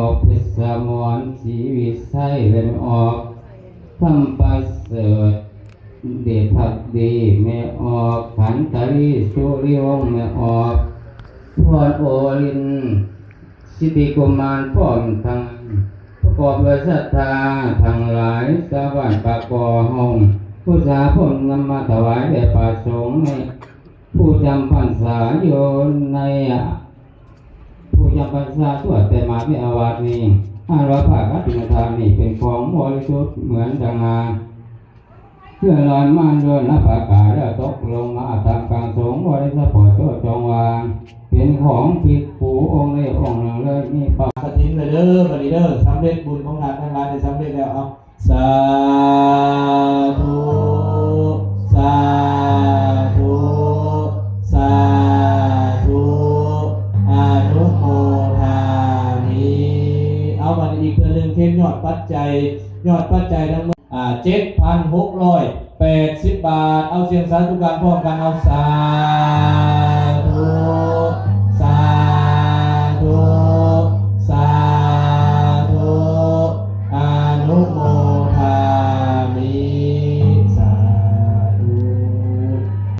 อกเพชรสมรศรีวิชัยเลยไม่ออกทำประเสริฐเดชพักดีไม่ออกขันตาลีสุริวงศ์ไม่ออกพรโอรินสิทธิกุมารพร้อมทั้งประกอบด้วยศรัทธาทั้งหลายสวรรค์ประกอบห้องผู้สาพ้นนำมาถวายแด่ประสงค์ในผู้จำพรรษาอยู่ในผู้จำพรรษาทั่วแต่มาพิอาวาสนี้500 ภาคอภิธรรมนี้เป็นของบริสุทธิ์เหมือนดังงาเพื่อลอยม่านด้วยนับอากาศแล้วตกลงมาตามกลางสงฆ์บริสุทธิ์ปล่อยตัวจงวางเป็นของผิดผูองค์เล่องค์หนึ่งเลยนี่ปากทิ้งเลยเด้อบัดนี้เด้อสำเร็จบุญของงานทั้งหลายได้สำเร็จแล้วเอาสาธุสาธุสาธุอนุโมทามิเอาบัดนี้อีกเพื่อหนึ่งเทมยอดปัจจัยทั้งหมด7,680 บาทเอาเสียงสาธุการพร้อมกันเอาสา